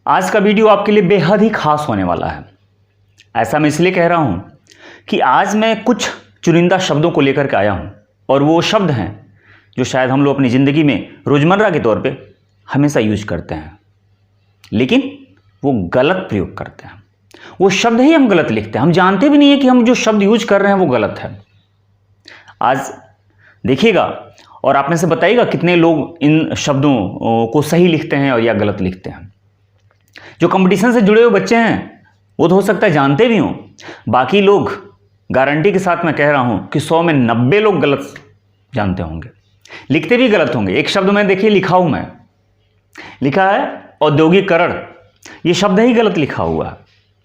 आज का वीडियो आपके लिए बेहद ही खास होने वाला है। ऐसा मैं इसलिए कह रहा हूं कि आज मैं कुछ चुनिंदा शब्दों को लेकर के आया हूं और वो शब्द हैं जो शायद हम लोग अपनी ज़िंदगी में रोज़मर्रा के तौर पे हमेशा यूज करते हैं, लेकिन वो गलत प्रयोग करते हैं। वो शब्द ही हम गलत लिखते हैं, हम जानते भी नहीं है कि हम जो शब्द यूज कर रहे हैं वो गलत है। आज देखिएगा और आप में से बताइएगा कितने लोग इन शब्दों को सही लिखते हैं और या गलत लिखते हैं। जो कंपटीशन से जुड़े हुए बच्चे हैं वो तो हो सकता है जानते भी हों, बाकी लोग गारंटी के साथ मैं कह रहा हूं कि 100 में 90 लोग गलत जानते होंगे, लिखते भी गलत होंगे। एक शब्द में देखिए लिखा हूं मैं, लिखा है औद्योगिकरण, ये शब्द ही गलत लिखा हुआ है।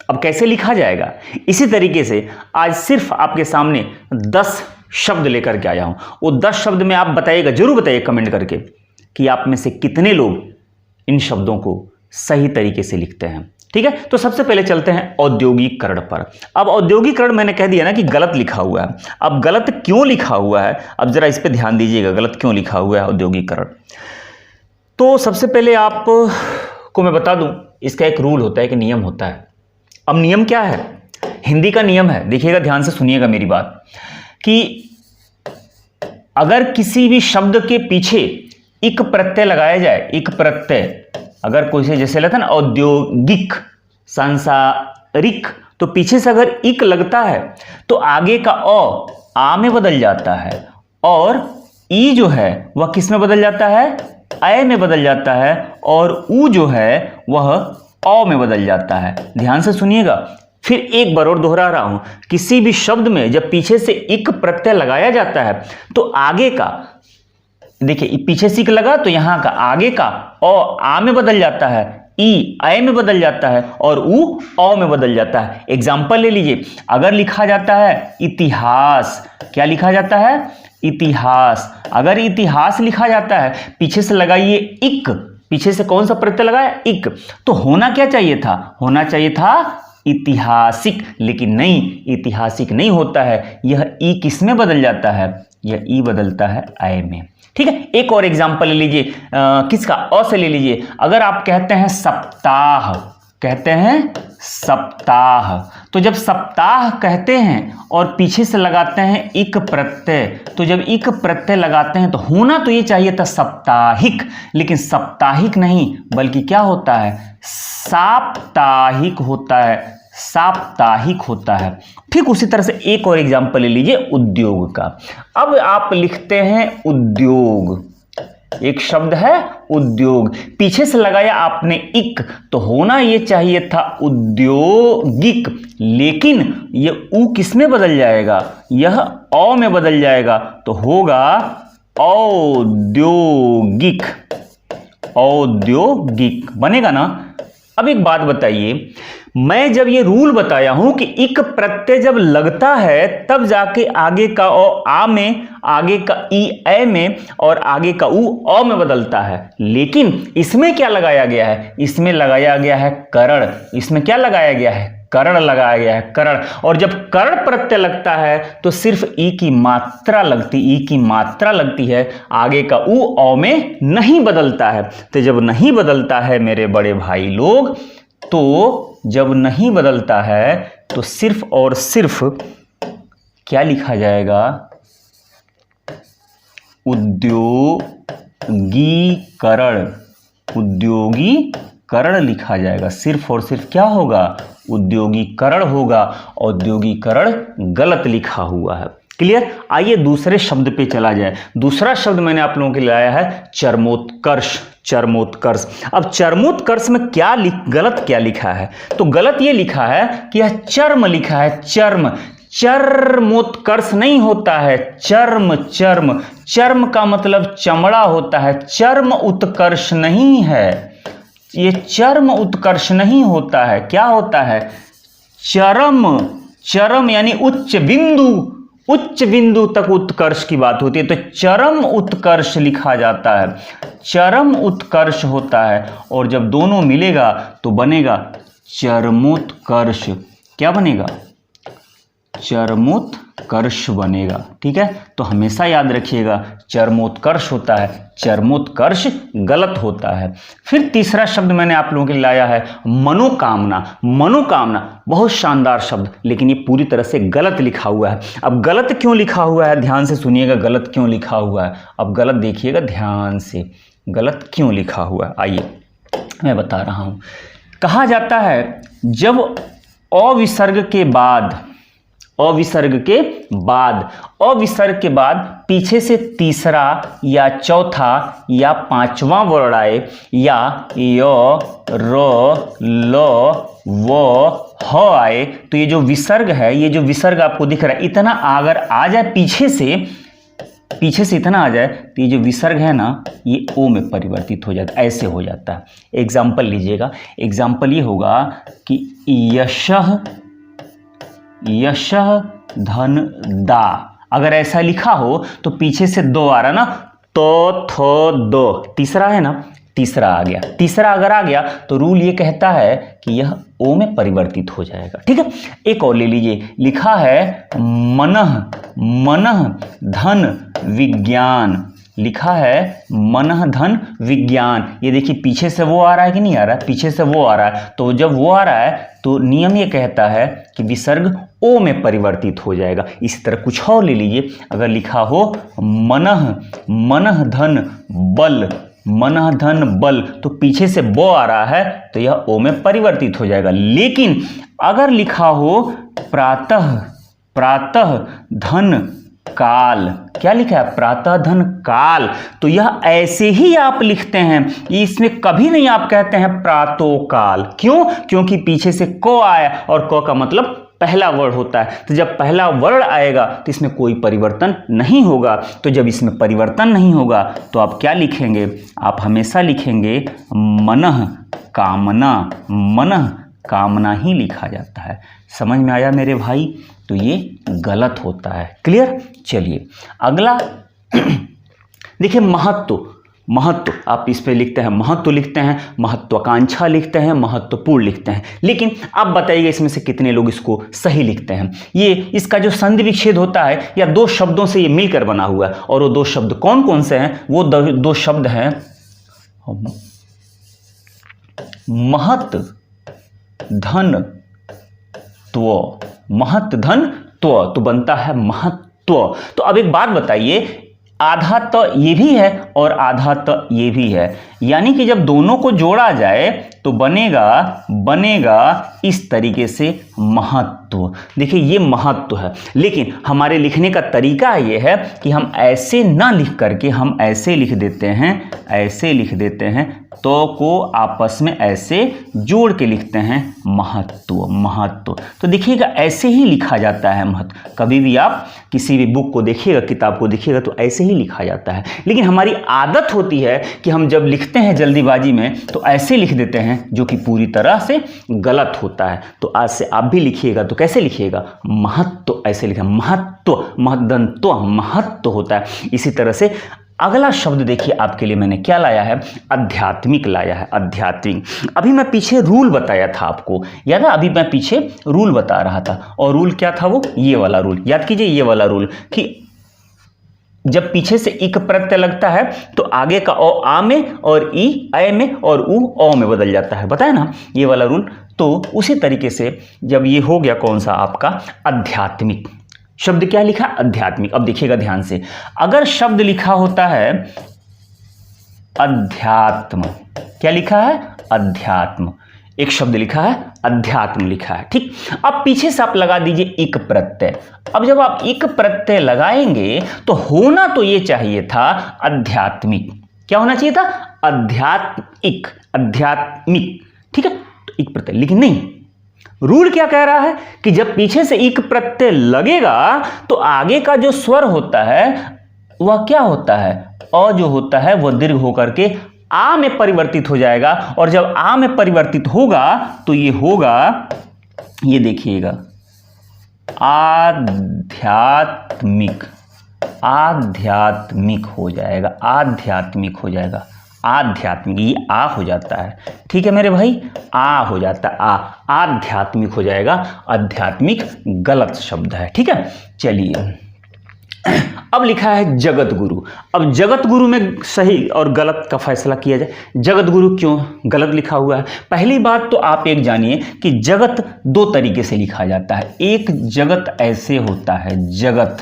अब कैसे लिखा जाएगा? इसी तरीके से आज सिर्फ आपके सामने 10 शब्द लेकर के आया हूं। वो 10 शब्द में आप बताइएगा, जरूर बताइए कमेंट करके कि आप में से कितने लोग इन शब्दों को सही तरीके से लिखते हैं। ठीक है, तो सबसे पहले चलते हैं औद्योगिकरण पर। अब औद्योगिकरण मैंने कह दिया ना कि गलत लिखा हुआ है। अब गलत क्यों लिखा हुआ है, अब जरा इस पे ध्यान दीजिएगा, गलत क्यों लिखा हुआ है औद्योगिकरण। तो सबसे पहले आपको मैं बता दूं, इसका एक रूल होता है, एक नियम होता है। अब नियम क्या है? हिंदी का नियम है, देखिएगा ध्यान से सुनिएगा मेरी बात, कि अगर किसी भी शब्द के पीछे इक प्रत्यय लगाया जाए, इक प्रत्यय, अगर कोई से जैसे लगता है ना औद्योगिक, सांसारिक, तो पीछे से अगर इक लगता है तो आगे का अ आ में बदल जाता है और ई जो है वह किस में बदल जाता है? अ में बदल जाता है, और ऊ जो है वह अ में बदल जाता है। ध्यान से सुनिएगा, फिर एक बार और दोहरा रहा हूं, किसी भी शब्द में जब पीछे से इक प्रत्यय लगाया जाता है तो आगे का, देखिए पीछे से इक लगा तो यहां का आगे का अ आ में बदल जाता है, ई अ में बदल जाता है और ऊ अ में बदल जाता है। एग्जाम्पल ले लीजिए, अगर लिखा जाता है इतिहास, क्या लिखा जाता है? इतिहास। अगर इतिहास लिखा जाता है, पीछे से लगाइए इक, पीछे से कौन सा प्रत्यय लगाया? इक, तो होना क्या चाहिए था? होना चाहिए था ऐतिहासिक, लेकिन नहीं, ऐतिहासिक नहीं होता है। यह ई किस में बदल जाता है? यह ई बदलता है अ में। ठीक है, एक और एग्जांपल ले लीजिए, किसका? अ से ले लीजिए। अगर आप कहते हैं सप्ताह, कहते हैं सप्ताह, तो जब सप्ताह कहते हैं और पीछे से लगाते हैं इक प्रत्यय, तो जब इक प्रत्यय लगाते हैं तो होना तो ये चाहिए था साप्ताहिक, लेकिन साप्ताहिक नहीं बल्कि क्या होता है? साप्ताहिक होता है, साप्ताहिक होता है। ठीक उसी तरह से एक और एग्जांपल ले लीजिए उद्योग का। अब आप लिखते हैं उद्योग, एक शब्द है उद्योग, पीछे से लगाया आपने इक, तो होना यह चाहिए था उद्योगिक, लेकिन यह ऊ किस में बदल जाएगा? यह अ में बदल जाएगा, तो होगा औद्योगिक, औद्योगिक बनेगा ना। अब एक बात बताइए, मैं जब ये रूल बताया हूं कि इक प्रत्यय जब लगता है तब जाके आगे का ओ आ में, आगे का ई ए में और आगे का ऊ अ में बदलता है, लेकिन इसमें क्या लगाया गया है? इसमें लगाया गया है करण। इसमें क्या लगाया गया है? करण लगाया गया है, करण। और जब करण प्रत्यय लगता है तो सिर्फ ई की मात्रा लगती, ई की मात्रा लगती है, आगे का ऊ अ में नहीं बदलता है। तो जब नहीं बदलता है मेरे बड़े भाई लोग, तो जब नहीं बदलता है तो सिर्फ और सिर्फ क्या लिखा जाएगा? उद्योगीकरण, उद्योगीकरण लिखा जाएगा। सिर्फ और सिर्फ क्या होगा? उद्योगीकरण होगा। औद्योगीकरण गलत लिखा हुआ है। क्लियर? आइए दूसरे शब्द पे चला जाए। दूसरा शब्द मैंने आप लोगों के लिए लाया है चरमोत्कर्ष, चरमोत्कर्ष। अब चरमोत्कर्ष में क्या गलत क्या लिखा है? तो गलत ये लिखा है कि यह चर्म लिखा है, चर्म। चर्मोत्कर्ष नहीं होता है, चर्म, चर्म, चर्म का मतलब चमड़ा होता है, चर्म उत्कर्ष नहीं है। ये चर्म उत्कर्ष नहीं होता है, क्या होता है? चरम, चरम यानी उच्च बिंदु, उच्च बिंदु तक उत्कर्ष की बात होती है, तो चरम उत्कर्ष लिखा जाता है, चरम उत्कर्ष होता है। और जब दोनों मिलेगा तो बनेगा चरमोत्कर्ष। क्या बनेगा? चरमोत्कर्ष। चरमोत्कर्ष बनेगा। ठीक है, तो हमेशा याद रखिएगा चरमोत्कर्ष होता है, चरमोत्कर्ष गलत होता है। फिर तीसरा शब्द मैंने आप लोगों के लिए लाया है मनोकामना। मनोकामना बहुत शानदार शब्द, लेकिन ये पूरी तरह से गलत लिखा हुआ है। अब गलत क्यों लिखा हुआ है, ध्यान से सुनिएगा गलत क्यों लिखा हुआ है। अब गलत देखिएगा ध्यान से, गलत क्यों लिखा हुआ है आइए मैं बता रहा हूं। कहा जाता है जब अविसर्ग के बाद, अविसर्ग के बाद पीछे से तीसरा या चौथा या पांचवा वर्ण आए, या य र ल व ह आए, तो ये जो विसर्ग है, ये जो विसर्ग आपको दिख रहा है, इतना अगर आ जाए पीछे से इतना आ जाए, तो ये जो विसर्ग है ना, ये ओ में परिवर्तित हो जाता है, ऐसे हो जाता है। एग्जाम्पल लीजिएगा, एग्जाम्पल ये होगा कि यशः धन दा, अगर ऐसा लिखा हो तो पीछे से दो आ रहा ना, तो थो दो, तीसरा है ना, तीसरा आ गया। तीसरा अगर आ गया तो रूल ये कहता है कि यह ओ में परिवर्तित हो जाएगा। ठीक है, एक और ले लीजिए, लिखा है मनः धन विज्ञान, लिखा है मनः धन विज्ञान। ये देखिए पीछे से वो आ रहा है कि नहीं आ रहा है, पीछे से वो आ रहा है, तो जब वो आ रहा है तो नियम ये कहता है कि विसर्ग ओ में परिवर्तित हो जाएगा। इसी तरह कुछ और ले लीजिए, अगर लिखा हो मनः धन बल, मनः धन बल, तो पीछे से बो आ रहा है तो यह ओ में परिवर्तित हो जाएगा। लेकिन अगर लिखा हो प्रातः धन काल, क्या लिखा है, प्रातः धन काल, तो यह ऐसे ही आप लिखते हैं, इसमें कभी नहीं आप कहते हैं प्रातो काल। क्यों? क्योंकि पीछे से को आया और को का मतलब पहला वर्ड होता है, तो जब पहला वर्ड आएगा तो इसमें कोई परिवर्तन नहीं होगा। तो जब इसमें परिवर्तन नहीं होगा तो आप क्या लिखेंगे, आप हमेशा लिखेंगे मनः कामना, मनः कामना ही लिखा जाता है। समझ में आया मेरे भाई? तो ये गलत होता है। क्लियर? चलिए अगला देखिए महत्व आप इस पे लिखते हैं, महत्व लिखते हैं, महत्वाकांक्षा लिखते हैं, महत्वपूर्ण लिखते हैं। लेकिन आप बताइएगा इसमें से कितने लोग इसको सही लिखते हैं। ये इसका जो संधि विच्छेद होता है या दो शब्दों से ये मिलकर बना हुआ है, और वो दो शब्द कौन कौन से हैं? वो दो शब्द हैं महत धन त्व, महत धन त्व, तो बनता है महत्व। तो अब एक बात बताइए, आधा तो ये भी है और आधा तो ये भी है, यानी कि जब दोनों को जोड़ा जाए तो बनेगा इस तरीके से महत्व। देखिए ये महत्व है, लेकिन हमारे लिखने का तरीका ये है कि हम ऐसे ना लिख करके हम ऐसे लिख देते हैं, तो को आपस में ऐसे जोड़ के लिखते हैं महत्व। तो देखिएगा ऐसे ही लिखा जाता है महत्व। कभी भी आप किसी भी बुक को देखिएगा, किताब को देखिएगा, तो ऐसे ही लिखा जाता है। लेकिन हमारी आदत होती है कि हम जब लिखते हैं जल्दीबाजी में तो ऐसे लिख देते हैं, जो कि पूरी तरह से गलत होता है। तो आज से आप भी लिखिएगा तो कैसे लिखिएगा? महत्व, ऐसे लिखें, महत्व होता है। इसी तरह से अगला शब्द देखिए आपके लिए मैंने क्या लाया है, आध्यात्मिक लाया है, आध्यात्मिक। अभी मैं पीछे रूल बताया था आपको, याद है? अभी मैं पीछे रूल बता रहा था, और रूल क्या था? वो ये वाला रूल, याद कीजिए ये वाला रूल, कि जब पीछे से इक प्रत्यय लगता है तो आगे का ओ आ में और ई ए में और उ ओ में बदल जाता है, बताया ना ये वाला रूल। तो उसी तरीके से जब ये हो गया कौन सा आपका आध्यात्मिक, शब्द क्या लिखा? आध्यात्मिक। अब देखिएगा ध्यान से, अगर शब्द लिखा होता है अध्यात्म, क्या लिखा है? अध्यात्म। एक शब्द लिखा है अध्यात्म लिखा है, ठीक। अब पीछे से आप लगा दीजिए इक प्रत्यय। अब जब आप इक प्रत्यय लगाएंगे तो होना तो ये चाहिए था आध्यात्मिक। क्या होना चाहिए था? आध्यात्मिक, आध्यात्मिक, ठीक है, तो इक प्रत्यय। लेकिन नहीं, रूल क्या कह रहा है कि जब पीछे से इक प्रत्यय लगेगा तो आगे का जो स्वर होता है वह क्या होता है? अ जो होता है वह दीर्घ होकर के आ में परिवर्तित हो जाएगा, और जब आ में परिवर्तित होगा तो ये होगा, ये देखिएगा, आध्यात्मिक, आध्यात्मिक हो जाएगा, आध्यात्मिक हो जाएगा, आध्यात्मिक, ये आ हो जाता है, ठीक है मेरे भाई, आ हो जाता है, आध्यात्मिक हो जाएगा, आध्यात्मिक गलत शब्द है, ठीक है। चलिए अब लिखा है जगत गुरु। अब जगत गुरु में सही और गलत का फैसला किया जाए। जगत गुरु क्यों गलत लिखा हुआ है? पहली बात तो आप एक जानिए कि जगत दो तरीके से लिखा जाता है। एक जगत ऐसे होता है जगत,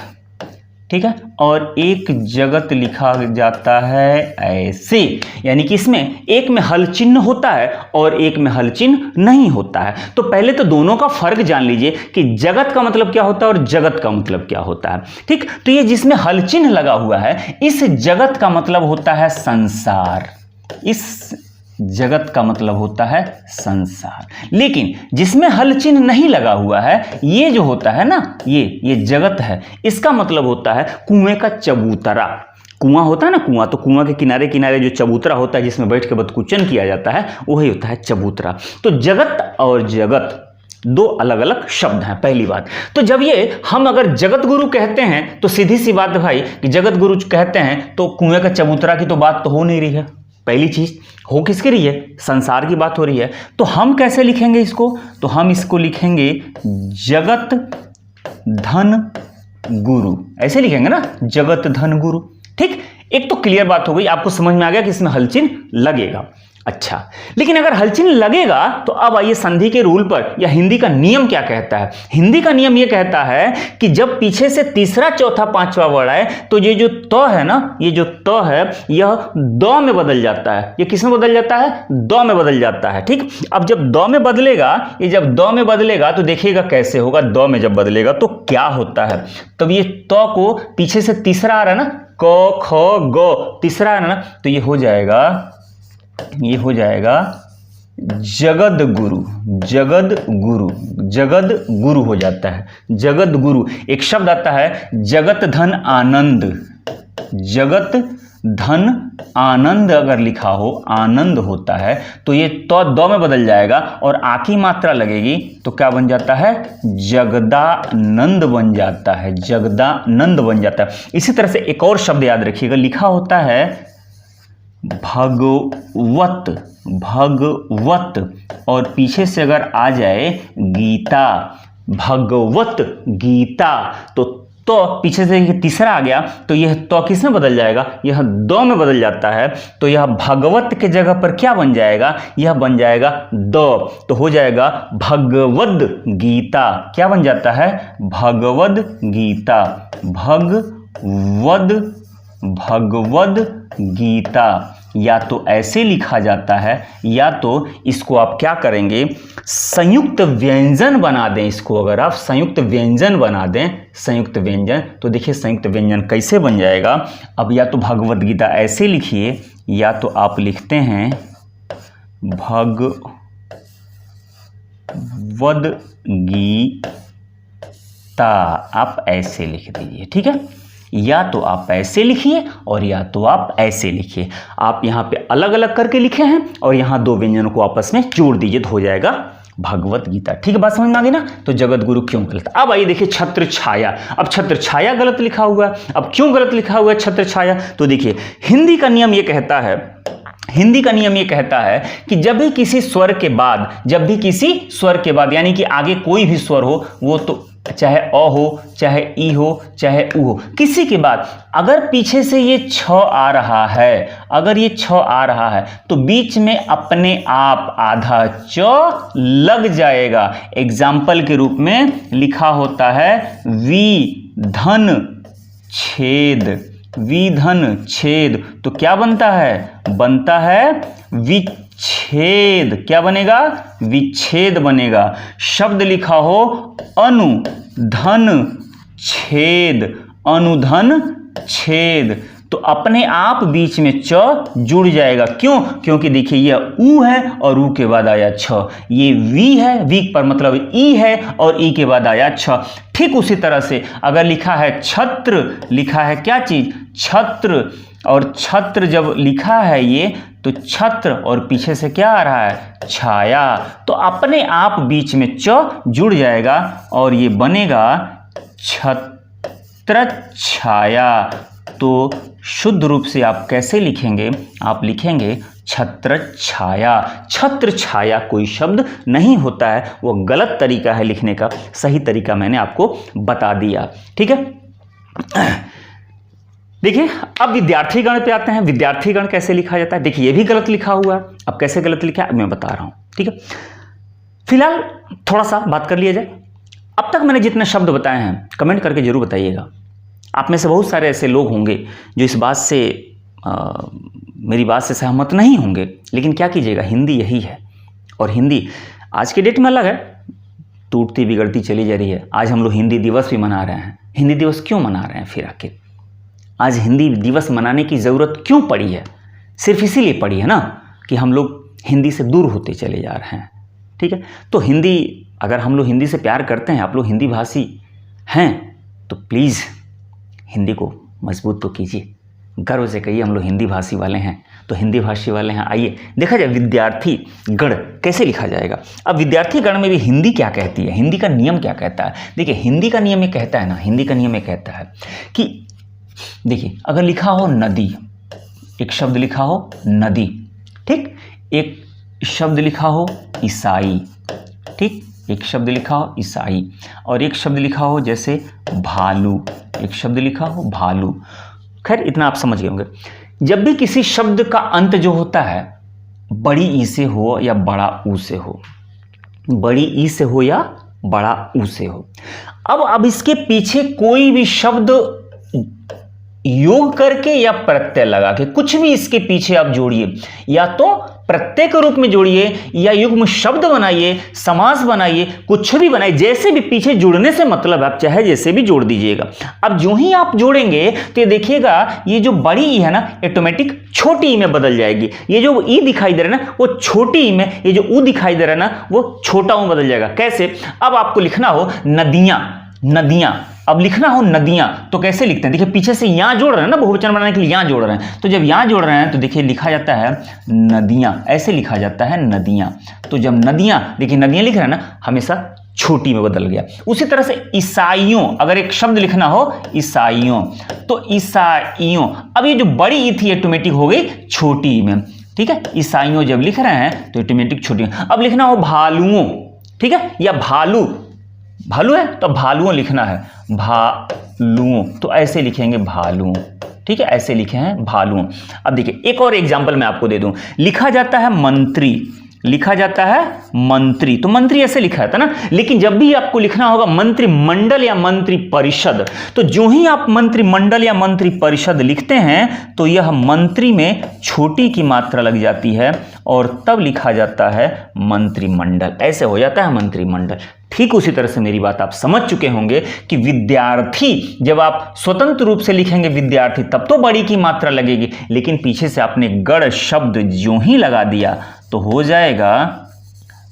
ठीक है, और एक जगत लिखा जाता है ऐसे, यानी कि इसमें एक में हल चिन्ह होता है और एक में हल चिन्ह नहीं होता है। तो पहले तो दोनों का फर्क जान लीजिए कि जगत का मतलब क्या होता है और जगत का मतलब क्या होता है, ठीक। तो ये जिसमें हल चिन्ह लगा हुआ है, इस जगत का मतलब होता है संसार, इस जगत का मतलब होता है संसार। लेकिन जिसमें हल चिन्ह नहीं लगा हुआ है, ये जो होता है ना, ये जगत है, इसका मतलब होता है कुएं का चबूतरा। कुआं होता है ना, कुआं, तो कुआं के किनारे किनारे जो चबूतरा होता है जिसमें बैठ के बदकुचन किया जाता है, वही होता है चबूतरा। तो जगत और जगत दो अलग अलग शब्द हैं, पहली बात। तो जब ये हम अगर जगत गुरु कहते हैं तो सीधी सी बात है भाई कि जगत गुरु कहते हैं तो कुएं का चबूतरा की तो बात तो हो नहीं रही है। पहली चीज हो किसकी रही है? संसार की बात हो रही है। तो हम कैसे लिखेंगे इसको? तो हम इसको लिखेंगे जगत धन गुरु, ऐसे लिखेंगे ना, जगत धन गुरु, ठीक। एक तो क्लियर बात हो गई, आपको समझ में आ गया कि इसमें हल चिन्ह लगेगा। अच्छा, लेकिन अगर हल चिन्ह लगेगा तो अब आइए संधि के रूल पर, या हिंदी का नियम क्या कहता है। हिंदी का नियम यह कहता है कि जब पीछे से तीसरा चौथा पांचवा वर्ड आए तो ये जो त है ना, ये जो त है यह द में बदल जाता है। ये किस में बदल जाता है? द में बदल जाता है, ठीक। अब जब द में बदलेगा, ये जब द में बदलेगा तो देखिएगा कैसे होगा। द में जब बदलेगा तो क्या होता है, तब ये त को पीछे से तीसरा आ रहा है ना, क ख ग, तीसरा आ रहा है ना, तो ये हो जाएगा जगद गुरु, जगद गुरु, जगद गुरु हो जाता है, जगद गुरु। एक शब्द आता है जगत धन आनंद, जगत धन आनंद अगर लिखा हो, आनंद होता है, तो ये तो द में बदल जाएगा और आ की मात्रा लगेगी तो क्या बन जाता है? जगदानंद बन जाता है, जगदानंद बन जाता है। इसी तरह से एक और शब्द याद रखिएगा, लिखा होता है भगवत, भगवत, और पीछे से अगर आ जाए गीता, भगवत गीता, तो पीछे से तीसरा आ गया तो यह तो किस में बदल जाएगा? यह द में बदल जाता है। तो यह भगवत के जगह पर क्या बन जाएगा? यह बन जाएगा द, तो हो जाएगा भगवद गीता। क्या बन जाता है? भगवद गीता, भगवद गीता। या तो ऐसे लिखा जाता है, या तो इसको आप क्या करेंगे, संयुक्त व्यंजन बना दें। इसको अगर आप संयुक्त व्यंजन बना दें, संयुक्त व्यंजन, तो देखिए संयुक्त व्यंजन कैसे बन जाएगा। अब या तो भगवद गीता ऐसे लिखिए, या तो आप लिखते हैं भगवद गीता, आप ऐसे लिख दीजिए, ठीक है। या तो आप ऐसे लिखिए और या तो आप ऐसे लिखिए। आप यहाँ पे अलग अलग करके लिखे हैं और यहाँ दो व्यंजनों को आपस में जोड़ दीजिए तो हो जाएगा भगवत गीता, ठीक है। बात समझ में आ गई ना? तो जगत गुरु क्यों गलत। अब आइए देखिए छत्र छाया। अब छत्र छाया गलत लिखा हुआ है। अब क्यों गलत लिखा हुआ है छत्र छाया? तो देखिए हिंदी का नियम ये कहता है, हिंदी का नियम ये कहता है कि जब भी किसी स्वर के बाद, यानी कि आगे कोई भी स्वर हो, वो तो चाहे अ हो, चाहे ई हो, चाहे उ हो, किसी के बाद अगर पीछे से ये छ आ रहा है, अगर ये छ आ रहा है तो बीच में अपने आप आधा च लग जाएगा। एग्जाम्पल के रूप में लिखा होता है विधन छेद, विधन छेद, तो क्या बनता है? बनता है विच्छेद। क्या बनेगा? विच्छेद बनेगा। शब्द लिखा हो अनुधन छेद, अनुधन छेद, तो अपने आप बीच में च जुड़ जाएगा। क्यों? क्योंकि देखिए यह ऊ है और ऊ के बाद आया छ, ये वी है, वी पर मतलब ई है और ई के बाद आया छ। ठीक उसी तरह से अगर लिखा है छत्र, लिखा है क्या चीज? छत्र, और छत्र जब लिखा है ये तो छत्र और पीछे से क्या आ रहा है? छाया, तो अपने आप बीच में च जुड़ जाएगा और ये बनेगा छत्र छाया। तो शुद्ध रूप से आप कैसे लिखेंगे, आप लिखेंगे छत्र छाया। छत्र छाया कोई शब्द नहीं होता है, वो गलत तरीका है लिखने का, सही तरीका मैंने आपको बता दिया। ठीक है, देखिए अब विद्यार्थी गण पे आते हैं। विद्यार्थी गण कैसे लिखा जाता है, देखिए ये भी गलत लिखा हुआ है। अब कैसे गलत लिखा है मैं बता रहा हूं। ठीक है, फिलहाल थोड़ा सा बात कर लिया जाए। अब तक मैंने जितने शब्द बताए हैं कमेंट करके जरूर बताइएगा। आप में से बहुत सारे ऐसे लोग होंगे जो इस बात से मेरी बात से सहमत नहीं होंगे, लेकिन क्या कीजिएगा, हिंदी यही है। और हिंदी आज के डेट में अलग है, टूटती बिगड़ती चली जा रही है। आज हम लोग हिंदी दिवस भी मना रहे हैं। हिंदी दिवस क्यों मना रहे हैं फिर आखिर? आज हिंदी दिवस मनाने की ज़रूरत क्यों पड़ी है? सिर्फ इसीलिए पड़ी है ना कि हम लोग हिंदी से दूर होते चले जा रहे हैं। ठीक है, तो हिंदी, अगर हम लोग हिंदी से प्यार करते हैं, आप लोग हिंदी भाषी हैं, तो प्लीज़ हिंदी को मजबूत तो कीजिए, गर्व से कहिए हम लोग हिंदी भाषी वाले हैं। तो हिंदी भाषी वाले हैं, आइए देखा जाए विद्यार्थी गण कैसे लिखा जाएगा। अब विद्यार्थी गण में भी हिंदी क्या कहती है, हिंदी का नियम क्या कहता है? देखिए हिंदी का नियम ये कहता है ना, हिंदी का नियम ये कहता है कि देखिए अगर लिखा हो नदी, एक शब्द लिखा हो नदी, ठीक, एक शब्द लिखा हो ईसाई, ठीक, एक शब्द लिखा हो ईसाई, और एक शब्द लिखा हो जैसे भालू, एक शब्द लिखा हो भालू। खैर इतना आप समझ गए होंगे। जब भी किसी शब्द का अंत जो होता है बड़ी ई से हो या बड़ा ऊ से हो, बड़ी ई से हो या बड़ा ऊ से हो, अब इसके पीछे कोई भी शब्द योग करके या प्रत्यय लगा के, कुछ भी इसके पीछे आप जोड़िए, या तो प्रत्यय के रूप में जोड़िए या युग्म शब्द बनाइए, समास बनाइए, कुछ भी बनाइए, जैसे भी पीछे जुड़ने से मतलब आप चाहे जैसे भी जोड़ दीजिएगा। अब जो ही आप जोड़ेंगे तो ये देखिएगा ये जो बड़ी ई है ना ऑटोमेटिक छोटी ई में बदल जाएगी। ये जो ई दिखाई दे रहा है ना वो छोटी ई में, ये जो ऊ दिखाई दे रहा है ना वो छोटा ऊ बदल जाएगा। कैसे? अब आपको लिखना हो नदियां, नदियां, अब लिखना हो नदियां तो कैसे लिखते हैं? देखिए पीछे से यहां जोड़ रहे हैं ना, बहुवचन बनाने के लिए यहां जोड़ रहे हैं, तो जब यहां जोड़ रहे हैं तो देखिए लिखा जाता है नदियां, ऐसे लिखा जाता है नदियां। तो जब नदियां, देखिए नदियां लिख रहे हैं ना, हमेशा छोटी में बदल गया। उसी तरह से ईसाइयों, अगर एक शब्द लिखना हो ईसाइयों तो ईसाइयों, अब ये जो बड़ी ई थी ऑटोमेटिक हो गई छोटी में। ठीक है, ईसाइयों जब लिख रहे हैं तो ऑटोमेटिक छोटी। अब लिखना हो भालुओं, ठीक है, या भालू, भालू है तो भालुओं लिखना है, भालुओं, तो ऐसे लिखेंगे भालुओं। ठीक है, ऐसे लिखे हैं भालुओं। अब देखिए एक और एग्जांपल मैं आपको दे दूं, लिखा जाता है मंत्री, लिखा जाता है मंत्री, तो मंत्री ऐसे लिखा जाता है ना, लेकिन जब भी आपको लिखना होगा मंत्रिमंडल या मंत्री परिषद, तो जो ही आप मंत्रिमंडल या मंत्री परिषद लिखते हैं तो यह मंत्री में छोटी की मात्रा लग जाती है और तब लिखा जाता है मंत्रिमंडल, ऐसे हो जाता है मंत्रिमंडल। ठीक उसी तरह से मेरी बात आप समझ चुके होंगे कि विद्यार्थी, जब आप स्वतंत्र रूप से लिखेंगे विद्यार्थी तब तो बड़ी की मात्रा लगेगी, लेकिन पीछे से आपने गण शब्द जो ही लगा दिया तो हो जाएगा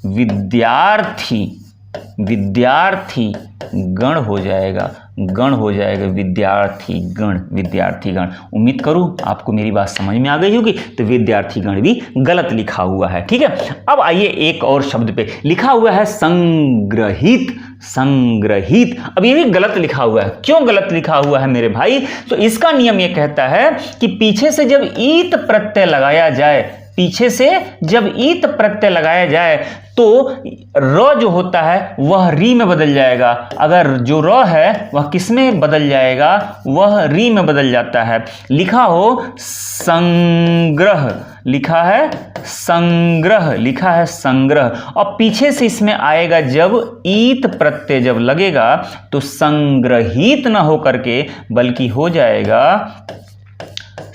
विद्यार्थी, विद्यार्थी गण हो जाएगा, गण हो जाएगा विद्यार्थी गण, विद्यार्थी गण। उम्मीद करूं आपको मेरी बात समझ में आ गई होगी। तो विद्यार्थी गण भी गलत लिखा हुआ है। ठीक है, अब आइए एक और शब्द पे, लिखा हुआ है संग्रहित, संग्रहित, अब ये भी गलत लिखा हुआ है। क्यों गलत लिखा हुआ है मेरे भाई? तो इसका नियम ये कहता है कि पीछे से जब ईत प्रत्यय लगाया जाए, पीछे से जब ईत प्रत्यय लगाया जाए तो र जो होता है वह री में बदल जाएगा। अगर जो र है वह किस में बदल जाएगा? वह री में बदल जाता है। लिखा हो संग्रह, लिखा है संग्रह, लिखा है संग्रह, और पीछे से इसमें आएगा जब ईत प्रत्यय जब लगेगा तो संग्रहित ना हो करके बल्कि हो जाएगा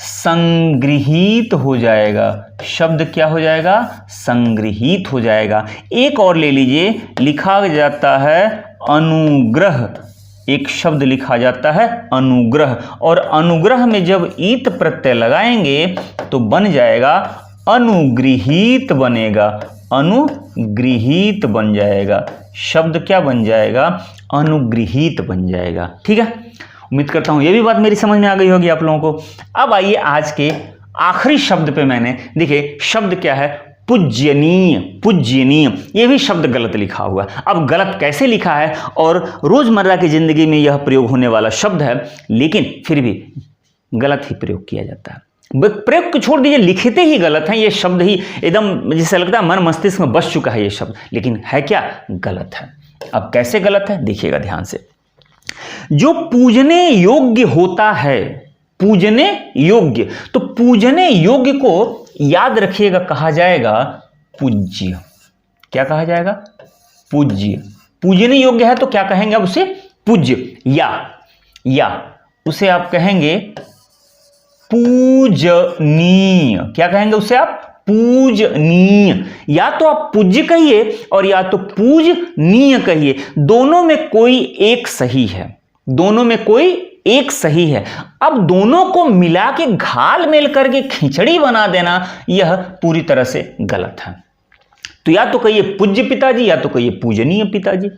संगृहीत हो जाएगा। शब्द क्या हो जाएगा? संगृहीत हो जाएगा। एक और ले लीजिए, लिखा जाता है अनुग्रह, एक शब्द लिखा जाता है अनुग्रह, और अनुग्रह में जब ईत प्रत्यय लगाएंगे तो बन जाएगा अनुगृहीत बनेगा, अनुगृहीत बन जाएगा। शब्द क्या बन जाएगा? अनुगृहीत बन जाएगा। ठीक है, उम्मीद करता हूं ये भी बात मेरी समझ में आ गई होगी आप लोगों को। अब आइए आज के आखिरी शब्द पे। मैंने देखिए शब्द क्या है? पूज्यनीय, पूज्यनीय, ये भी शब्द गलत लिखा हुआ है। अब गलत कैसे लिखा है, और रोजमर्रा की जिंदगी में यह प्रयोग होने वाला शब्द है, लेकिन फिर भी गलत ही प्रयोग किया जाता है। प्रयोग को छोड़ दीजिए, लिखते ही गलत हैं ये शब्द, ही एकदम जैसे लगता है मन मस्तिष्क में बस चुका है ये शब्द, लेकिन है क्या, गलत है। अब कैसे गलत है देखिएगा ध्यान से। जो पूजने योग्य होता है, पूजने योग्य, तो पूजने योग्य को याद रखिएगा कहा जाएगा पूज्य। क्या कहा जाएगा, पूज्य। पूजने योग्य है तो क्या कहेंगे अब उसे, पूज्य, या उसे आप कहेंगे पूजनीय। क्या कहेंगे उसे आप, पूजनीय। या तो आप पूज्य कहिए और या तो पूजनीय कहिए, दोनों में कोई एक सही है, दोनों में कोई एक सही है। अब दोनों को मिला के घाल मेल करके खिचड़ी बना देना यह पूरी तरह से गलत है। तो या तो कहिए पूज्य पिताजी या तो कहिए पूजनीय पिताजी।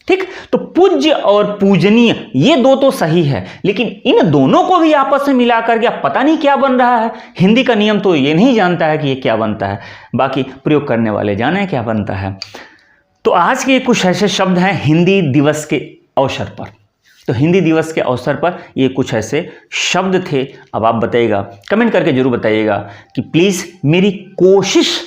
ठीक, तो पूज्य और पूजनीय ये दो तो सही है, लेकिन इन दोनों को भी आपस में मिलाकर के पता नहीं क्या बन रहा है। हिंदी का नियम तो ये नहीं जानता है कि ये क्या बनता है, बाकी प्रयोग करने वाले जाने क्या बनता है। तो आज के कुछ ऐसे शब्द हैं हिंदी दिवस के अवसर पर। तो हिंदी दिवस के अवसर पर ये कुछ ऐसे शब्द थे। अब आप बताइएगा, कमेंट करके जरूर बताइएगा कि प्लीज़ मेरी कोशिश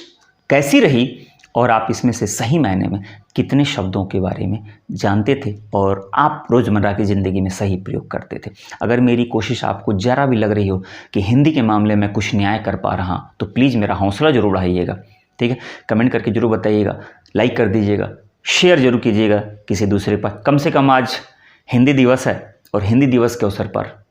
कैसी रही और आप इसमें से सही मायने में कितने शब्दों के बारे में जानते थे और आप रोज़मर्रा की ज़िंदगी में सही प्रयोग करते थे। अगर मेरी कोशिश आपको ज़रा भी लग रही हो कि हिंदी के मामले में कुछ न्याय कर पा रहा तो प्लीज़ मेरा हौसला ज़रूर बढ़ाइएगा। ठीक है, कमेंट करके ज़रूर बताइएगा, लाइक कर दीजिएगा, शेयर ज़रूर कीजिएगा किसी दूसरे पर। कम से कम आज हिंदी दिवस है और हिंदी दिवस के अवसर पर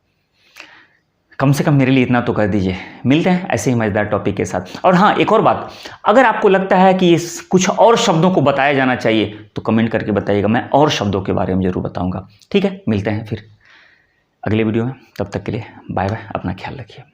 कम से कम मेरे लिए इतना तो कर दीजिए। मिलते हैं ऐसे ही मज़ेदार टॉपिक के साथ। और हाँ, एक और बात, अगर आपको लगता है कि इस कुछ और शब्दों को बताया जाना चाहिए तो कमेंट करके बताइएगा, मैं और शब्दों के बारे में ज़रूर बताऊंगा। ठीक है, मिलते हैं फिर अगले वीडियो में, तब तक के लिए बाय बाय, अपना ख्याल रखिए।